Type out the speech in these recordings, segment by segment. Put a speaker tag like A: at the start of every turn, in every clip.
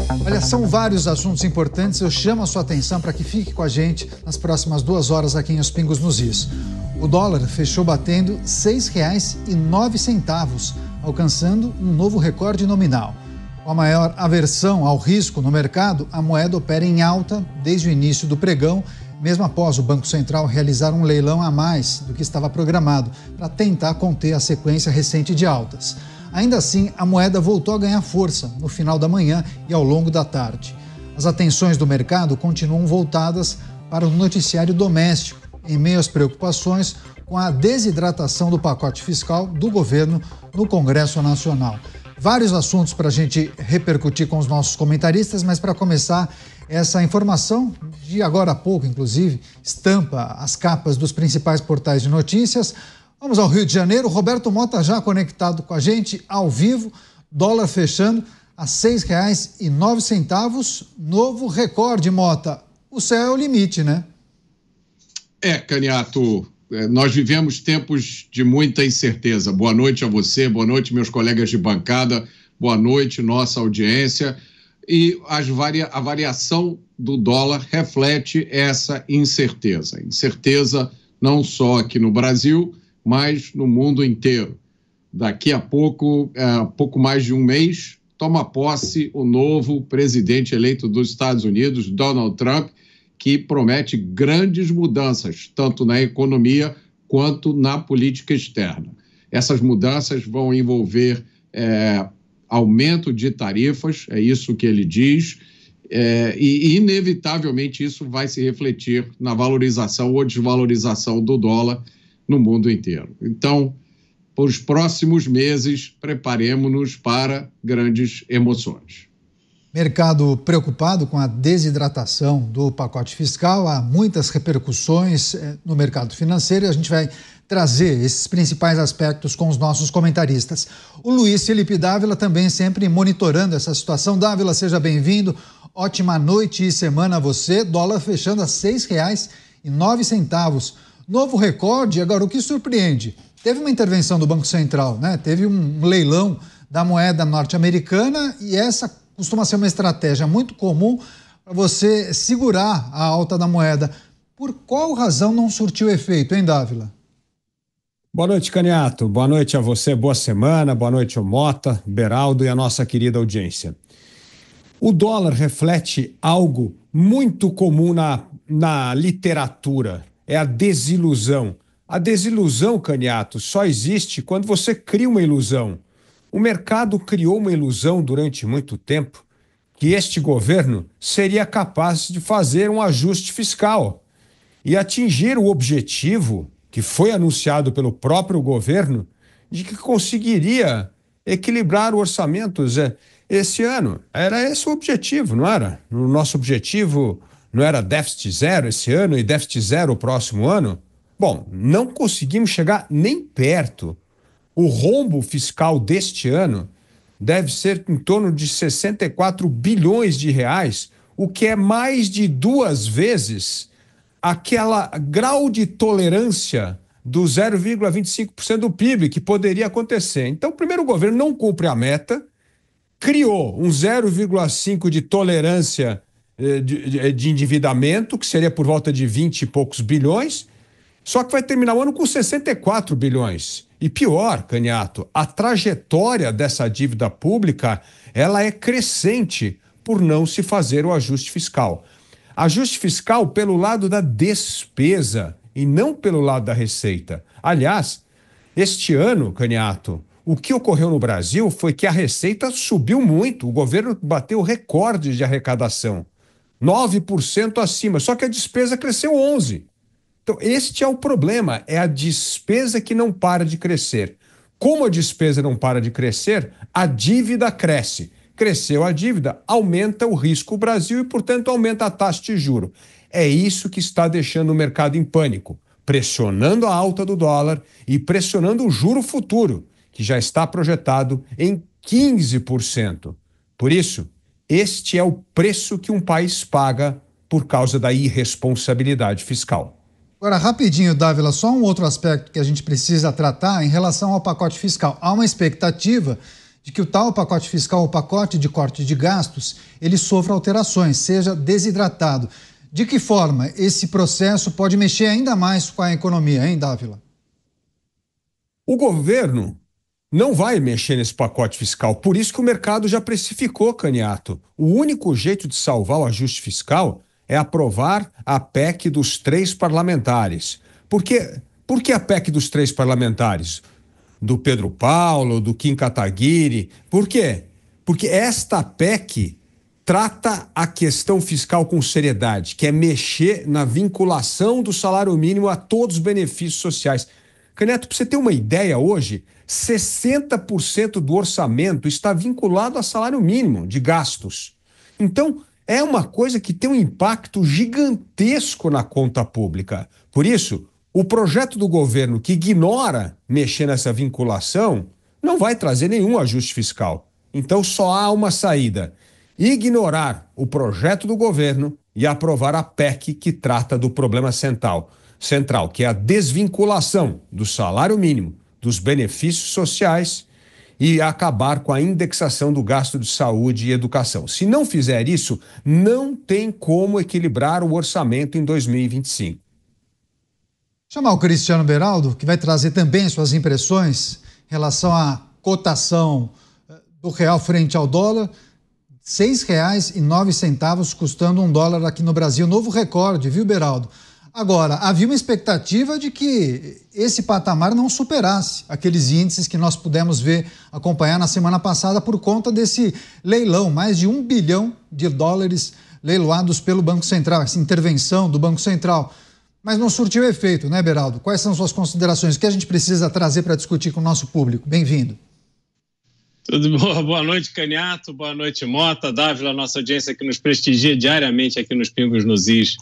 A: Olha, são vários assuntos importantes. Eu chamo a sua atenção para que fique com a gente nas próximas 2 horas aqui em Os Pingos nos Is. O dólar fechou batendo R$ 6,09, alcançando um novo recorde nominal. Com a maior aversão ao risco no mercado, a moeda opera em alta desde o início do pregão, mesmo após o Banco Central realizar um leilão a mais do que estava programado, para tentar conter a sequência recente de altas. Ainda assim, a moeda voltou a ganhar força no final da manhã e ao longo da tarde. As atenções do mercado continuam voltadas para o noticiário doméstico, em meio às preocupações com a desidratação do pacote fiscal do governo no Congresso Nacional. Vários assuntos para a gente repercutir com os nossos comentaristas, mas para começar, essa informação de agora a pouco, inclusive, estampa as capas dos principais portais de notícias. Vamos ao Rio de Janeiro. Roberto Mota já conectado com a gente, ao vivo. Dólar fechando a R$ 6,09. Novo recorde, Mota. O céu é o limite, né?
B: Caniato, nós vivemos tempos de muita incerteza. Boa noite a você, boa noite meus colegas de bancada, boa noite nossa audiência. E a variação do dólar reflete essa incerteza. Incerteza não só aqui no Brasil, mas no mundo inteiro. Daqui a pouco, pouco mais de um mês, toma posse o novo presidente eleito dos Estados Unidos, Donald Trump, que promete grandes mudanças, tanto na economia quanto na política externa. Essas mudanças vão envolver aumento de tarifas, é isso que ele diz, e inevitavelmente isso vai se refletir na valorização ou desvalorização do dólar no mundo inteiro. Então, para os próximos meses, preparemos-nos para grandes emoções.
A: Mercado preocupado com a desidratação do pacote fiscal, há muitas repercussões no mercado financeiro e a gente vai trazer esses principais aspectos com os nossos comentaristas. O Luiz Felipe Dávila também sempre monitorando essa situação. Dávila, seja bem-vindo. Ótima noite e semana a você. Dólar fechando a R$ 6,09. Novo recorde. Agora, o que surpreende? Teve uma intervenção do Banco Central, né? Teve um leilão da moeda norte-americana e essa costuma ser uma estratégia muito comum para você segurar a alta da moeda. Por qual razão não surtiu efeito, hein, Dávila?
C: Boa noite, Caniato. Boa noite a você, boa semana. Boa noite ao Mota, Beraldo e a nossa querida audiência. O dólar reflete algo muito comum na literatura. É a desilusão. A desilusão, Caniato, só existe quando você cria uma ilusão. O mercado criou uma ilusão durante muito tempo que este governo seria capaz de fazer um ajuste fiscal e atingir o objetivo que foi anunciado pelo próprio governo de que conseguiria equilibrar o orçamento esse ano. Era esse o objetivo, não era? O nosso objetivo não era déficit zero esse ano e déficit zero o próximo ano? Bom, não conseguimos chegar nem perto. O rombo fiscal deste ano deve ser em torno de 64 bilhões de reais, o que é mais de 2 vezes aquela grau de tolerância do 0,25% do PIB que poderia acontecer. Então, primeiro, o governo não cumpre a meta, criou um 0,5% de tolerância de endividamento, que seria por volta de 20 e poucos bilhões, só que vai terminar o ano com 64 bilhões. E pior, Caniato, a trajetória dessa dívida pública, ela é crescente por não se fazer o ajuste fiscal. Ajuste fiscal pelo lado da despesa e não pelo lado da receita. Aliás, este ano, Caniato, o que ocorreu no Brasil foi que a receita subiu muito. O governo bateu recordes de arrecadação, 9% acima, só que a despesa cresceu 11%. Então, este é o problema, é a despesa que não para de crescer. Como a despesa não para de crescer, a dívida cresce. Cresceu a dívida, aumenta o risco Brasil e, portanto, aumenta a taxa de juro. É isso que está deixando o mercado em pânico, pressionando a alta do dólar e pressionando o juro futuro, que já está projetado em 15%. Por isso, este é o preço que um país paga por causa da irresponsabilidade fiscal.
A: Agora, rapidinho, Dávila, só um outro aspecto que a gente precisa tratar em relação ao pacote fiscal. Há uma expectativa de que o tal pacote fiscal, o pacote de corte de gastos, ele sofra alterações, seja desidratado. De que forma esse processo pode mexer ainda mais com a economia, hein, Dávila?
C: O governo não vai mexer nesse pacote fiscal, por isso que o mercado já precificou, Caniato. O único jeito de salvar o ajuste fiscal é aprovar a PEC dos 3 parlamentares. Por que a PEC dos 3 parlamentares? Do Pedro Paulo, do Kim Kataguiri. Por quê? Porque esta PEC trata a questão fiscal com seriedade, que é mexer na vinculação do salário mínimo a todos os benefícios sociais. Caneto, para você ter uma ideia hoje, 60% do orçamento está vinculado a salário mínimo de gastos. Então, é uma coisa que tem um impacto gigantesco na conta pública. Por isso, o projeto do governo que ignora mexer nessa vinculação não vai trazer nenhum ajuste fiscal. Então, só há uma saída: ignorar o projeto do governo e aprovar a PEC que trata do problema central, que é a desvinculação do salário mínimo, dos benefícios sociais e acabar com a indexação do gasto de saúde e educação. Se não fizer isso, não tem como equilibrar o orçamento em 2025.
A: Chamar o Cristiano Beraldo, que vai trazer também suas impressões em relação à cotação do real frente ao dólar. R$ 6,09 custando um dólar aqui no Brasil. Novo recorde, viu, Beraldo? Agora, havia uma expectativa de que esse patamar não superasse aqueles índices que nós pudemos acompanhar na semana passada por conta desse leilão, mais de US$ 1 bilhão leiloados pelo Banco Central, essa intervenção do Banco Central. Mas não surtiu efeito, né, Beraldo? Quais são suas considerações? O que a gente precisa trazer para discutir com o nosso público? Bem-vindo.
D: Tudo bom? Boa noite, Caniato. Boa noite, Mota, Dávila, nossa audiência que nos prestigia diariamente aqui nos Pingos nos Is.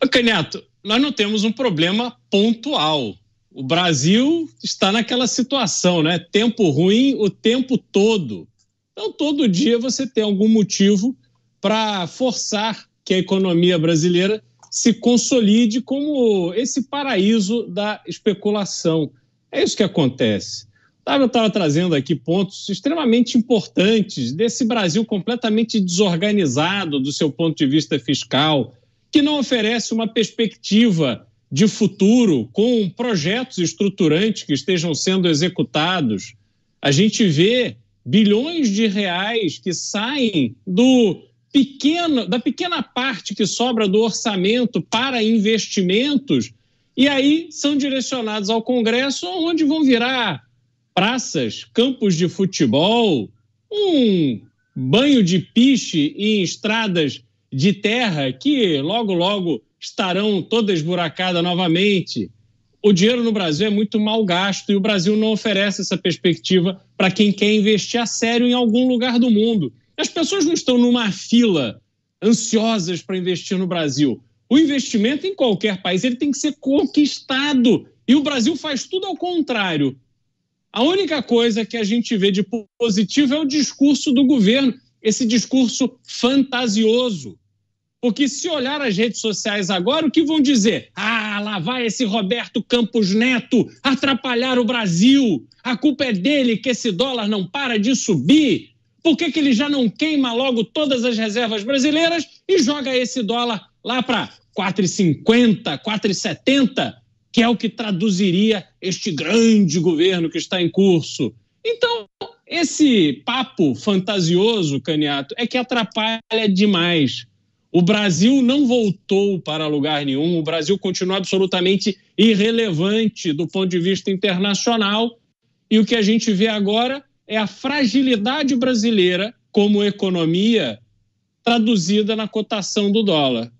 D: Caniato, nós não temos um problema pontual. O Brasil está naquela situação, né? Tempo ruim o tempo todo. Então, todo dia você tem algum motivo para forçar que a economia brasileira se consolide como esse paraíso da especulação. É isso que acontece. Eu estava trazendo aqui pontos extremamente importantes desse Brasil completamente desorganizado do seu ponto de vista fiscal, que não oferece uma perspectiva de futuro com projetos estruturantes que estejam sendo executados. A gente vê bilhões de reais que saem da pequena parte que sobra do orçamento para investimentos e aí são direcionados ao Congresso, onde vão virar praças, campos de futebol, um banho de piche em estradas de terra que logo estarão todas esburacadas novamente. O dinheiro no Brasil é muito mal gasto e o Brasil não oferece essa perspectiva para quem quer investir a sério em algum lugar do mundo. As pessoas não estão numa fila ansiosas para investir no Brasil. O investimento em qualquer país ele tem que ser conquistado e o Brasil faz tudo ao contrário. A única coisa que a gente vê de positivo é o discurso do governo, esse discurso fantasioso. Porque se olhar as redes sociais agora, o que vão dizer? Ah, lá vai esse Roberto Campos Neto atrapalhar o Brasil. A culpa é dele que esse dólar não para de subir. Por que ele já não queima logo todas as reservas brasileiras e joga esse dólar lá para 4,50, 4,70? Que é o que traduziria este grande governo que está em curso. Então, esse papo fantasioso, Caniato, é que atrapalha demais. O Brasil não voltou para lugar nenhum, o Brasil continua absolutamente irrelevante do ponto de vista internacional e o que a gente vê agora é a fragilidade brasileira como economia traduzida na cotação do dólar.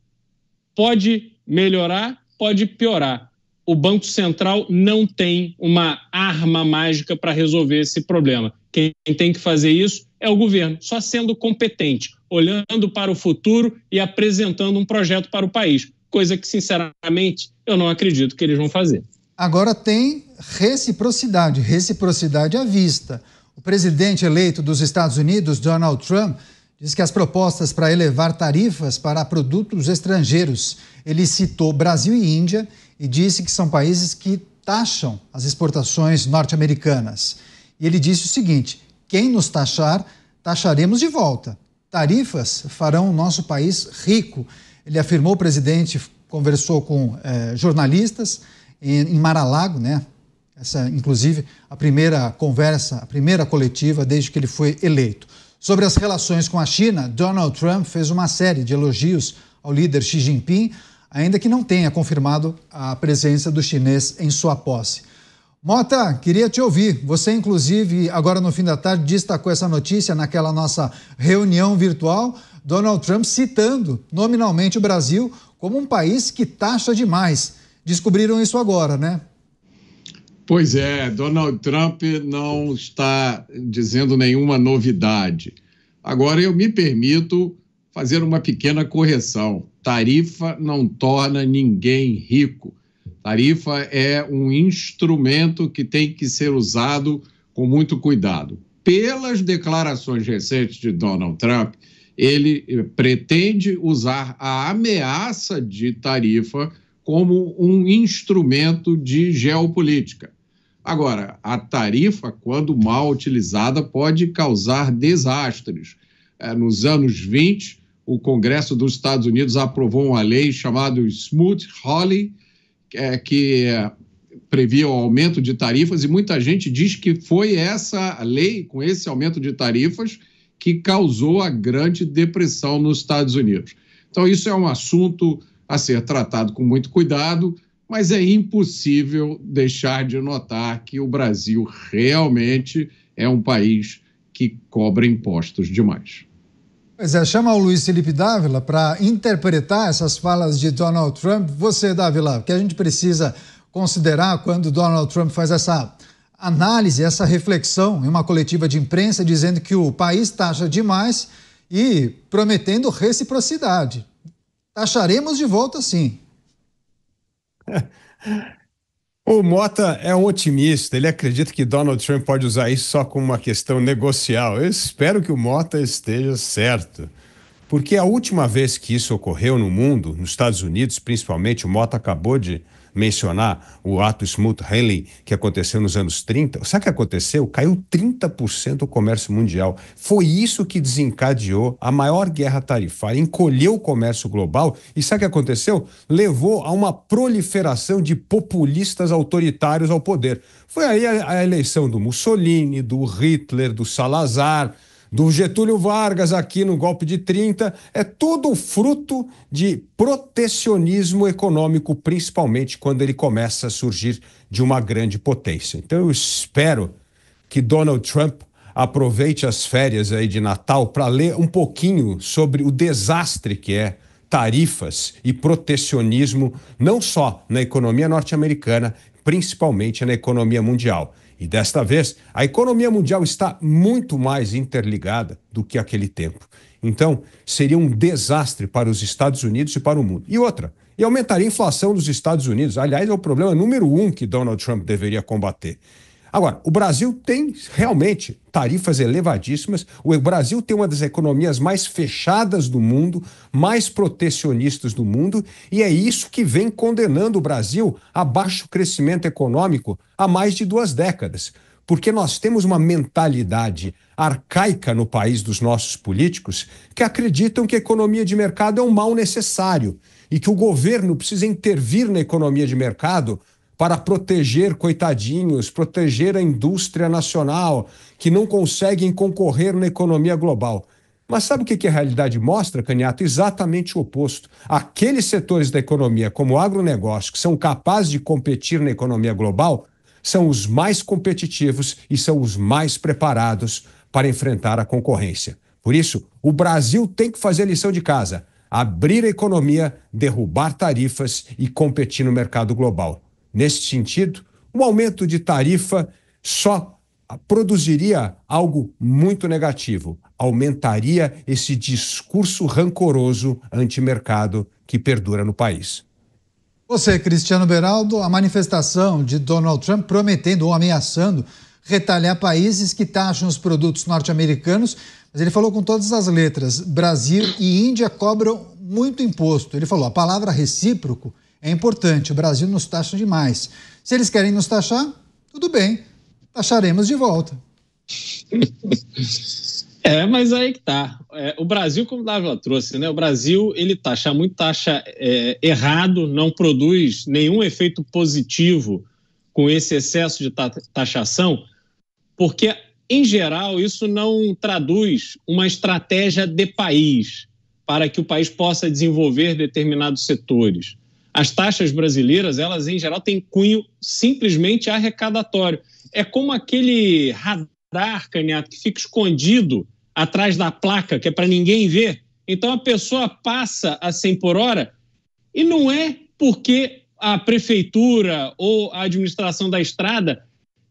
D: Pode melhorar, pode piorar. O Banco Central não tem uma arma mágica para resolver esse problema. Quem tem que fazer isso é o governo, só sendo competente, olhando para o futuro e apresentando um projeto para o país, coisa que, sinceramente, eu não acredito que eles vão fazer.
A: Agora tem reciprocidade à vista. O presidente eleito dos Estados Unidos, Donald Trump, diz que as propostas para elevar tarifas para produtos estrangeiros, ele citou Brasil e Índia e disse que são países que taxam as exportações norte-americanas. E ele disse o seguinte: quem nos taxar, taxaremos de volta. Tarifas farão o nosso país rico. Ele afirmou, o presidente conversou com jornalistas em Mar-a-Lago, né? Essa, inclusive, a primeira conversa, a primeira coletiva desde que ele foi eleito. Sobre as relações com a China, Donald Trump fez uma série de elogios ao líder Xi Jinping, ainda que não tenha confirmado a presença do chinês em sua posse. Mota, queria te ouvir. Você, inclusive, agora no fim da tarde, destacou essa notícia naquela nossa reunião virtual, Donald Trump citando nominalmente o Brasil como um país que taxa demais. Descobriram isso agora, né?
B: Pois é, Donald Trump não está dizendo nenhuma novidade. Agora eu me permito fazer uma pequena correção. Tarifa não torna ninguém rico. Tarifa é um instrumento que tem que ser usado com muito cuidado. Pelas declarações recentes de Donald Trump, ele pretende usar a ameaça de tarifa como um instrumento de geopolítica. Agora, a tarifa, quando mal utilizada, pode causar desastres. Nos anos 20, o Congresso dos Estados Unidos aprovou uma lei chamada Smoot-Hawley, que previa o aumento de tarifas, e muita gente diz que foi essa lei, com esse aumento de tarifas, que causou a Grande Depressão nos Estados Unidos. Então, isso é um assunto a ser tratado com muito cuidado, mas é impossível deixar de notar que o Brasil realmente é um país que cobra impostos demais.
A: Pois é, chama o Luiz Felipe Dávila para interpretar essas falas de Donald Trump. Você, Dávila, o que a gente precisa considerar quando Donald Trump faz essa análise, essa reflexão em uma coletiva de imprensa, dizendo que o país taxa demais e prometendo reciprocidade. Taxaremos de volta, sim.
C: O Mota é um otimista, ele acredita que Donald Trump pode usar isso só como uma questão negocial. Eu espero que o Mota esteja certo, porque a última vez que isso ocorreu no mundo, nos Estados Unidos principalmente, o Mota acabou de mencionar o ato Smoot-Hawley que aconteceu nos anos 30. Sabe o que aconteceu? Caiu 30% o comércio mundial. Foi isso que desencadeou a maior guerra tarifária, encolheu o comércio global e sabe o que aconteceu? Levou a uma proliferação de populistas autoritários ao poder. Foi aí a eleição do Mussolini, do Hitler, do Salazar, do Getúlio Vargas aqui no golpe de 30, é tudo fruto de protecionismo econômico, principalmente quando ele começa a surgir de uma grande potência. Então eu espero que Donald Trump aproveite as férias aí de Natal para ler um pouquinho sobre o desastre que é tarifas e protecionismo, não só na economia norte-americana, principalmente na economia mundial. E desta vez, a economia mundial está muito mais interligada do que aquele tempo. Então, seria um desastre para os Estados Unidos e para o mundo. E outra, e aumentaria a inflação dos Estados Unidos. Aliás, é o problema número 1 que Donald Trump deveria combater. Agora, o Brasil tem realmente tarifas elevadíssimas. O Brasil tem uma das economias mais fechadas do mundo, mais protecionistas do mundo, e é isso que vem condenando o Brasil a baixo crescimento econômico há mais de 2 décadas. Porque nós temos uma mentalidade arcaica no país dos nossos políticos que acreditam que a economia de mercado é um mal necessário e que o governo precisa intervir na economia de mercado para proteger coitadinhos, proteger a indústria nacional, que não conseguem concorrer na economia global. Mas sabe o que a realidade mostra, Caniato? Exatamente o oposto. Aqueles setores da economia, como o agronegócio, que são capazes de competir na economia global, são os mais competitivos e são os mais preparados para enfrentar a concorrência. Por isso, o Brasil tem que fazer a lição de casa, abrir a economia, derrubar tarifas e competir no mercado global. Nesse sentido, um aumento de tarifa só produziria algo muito negativo, aumentaria esse discurso rancoroso antimercado que perdura no país.
A: Você, Cristiano Beraldo, a manifestação de Donald Trump prometendo ou ameaçando retalhar países que taxam os produtos norte-americanos, mas ele falou com todas as letras, Brasil e Índia cobram muito imposto. Ele falou, a palavra recíproco é importante, o Brasil nos taxa demais. Se eles querem nos taxar, tudo bem, taxaremos de volta.
D: Mas aí que tá. O Brasil, como o Dávila trouxe, né? O Brasil, ele taxa errado, não produz nenhum efeito positivo com esse excesso de taxação, porque, em geral, isso não traduz uma estratégia de país para que o país possa desenvolver determinados setores. As taxas brasileiras, elas, em geral, têm cunho simplesmente arrecadatório. É como aquele radar, Canhato, que fica escondido atrás da placa, que é para ninguém ver. Então, a pessoa passa a 100 por hora e não é porque a prefeitura ou a administração da estrada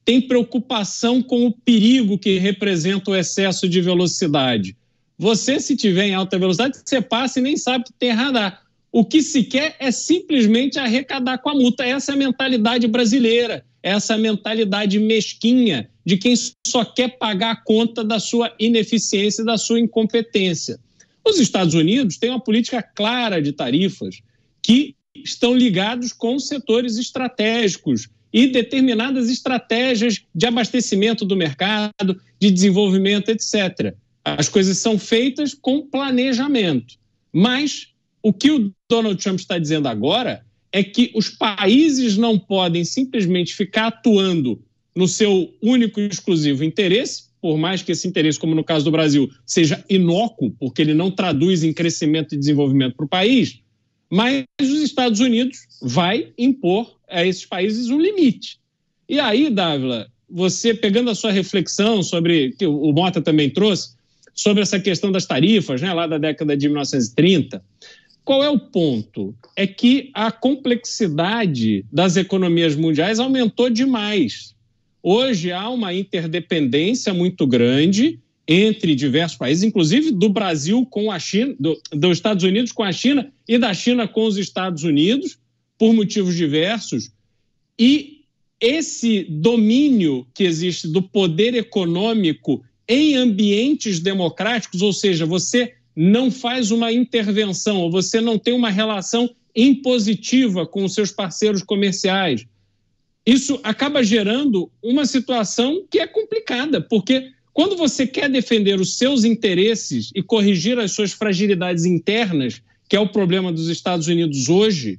D: tem preocupação com o perigo que representa o excesso de velocidade. Você, se tiver em alta velocidade, você passa e nem sabe que tem radar. O que se quer é simplesmente arrecadar com a multa. Essa é a mentalidade brasileira, essa mentalidade mesquinha de quem só quer pagar a conta da sua ineficiência e da sua incompetência. Os Estados Unidos têm uma política clara de tarifas que estão ligados com setores estratégicos e determinadas estratégias de abastecimento do mercado, de desenvolvimento, etc. As coisas são feitas com planejamento. Mas o que o Donald Trump está dizendo agora é que os países não podem simplesmente ficar atuando no seu único e exclusivo interesse, por mais que esse interesse, como no caso do Brasil, seja inócuo, porque ele não traduz em crescimento e desenvolvimento para o país, mas os Estados Unidos vai impor a esses países um limite. E aí, Dávila, você pegando a sua reflexão sobre, que o Mota também trouxe, sobre essa questão das tarifas, né, lá da década de 1930, qual é o ponto? É que a complexidade das economias mundiais aumentou demais. Hoje há uma interdependência muito grande entre diversos países, inclusive do Brasil com a China, dos Estados Unidos com a China e da China com os Estados Unidos, por motivos diversos. E esse domínio que existe do poder econômico em ambientes democráticos, ou seja, você não faz uma intervenção, ou você não tem uma relação impositiva com os seus parceiros comerciais. Isso acaba gerando uma situação que é complicada, porque quando você quer defender os seus interesses e corrigir as suas fragilidades internas, que é o problema dos Estados Unidos hoje,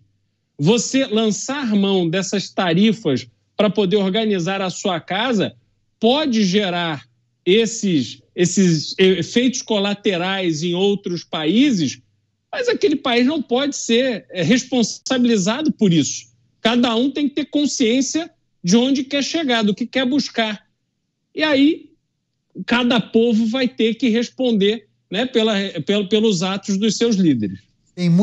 D: você lançar mão dessas tarifas para poder organizar a sua casa pode gerar esses efeitos colaterais em outros países, mas aquele país não pode ser responsabilizado por isso. Cada um tem que ter consciência de onde quer chegar, do que quer buscar. E aí, cada povo vai ter que responder, né, pelos atos dos seus líderes.
A: Tem muito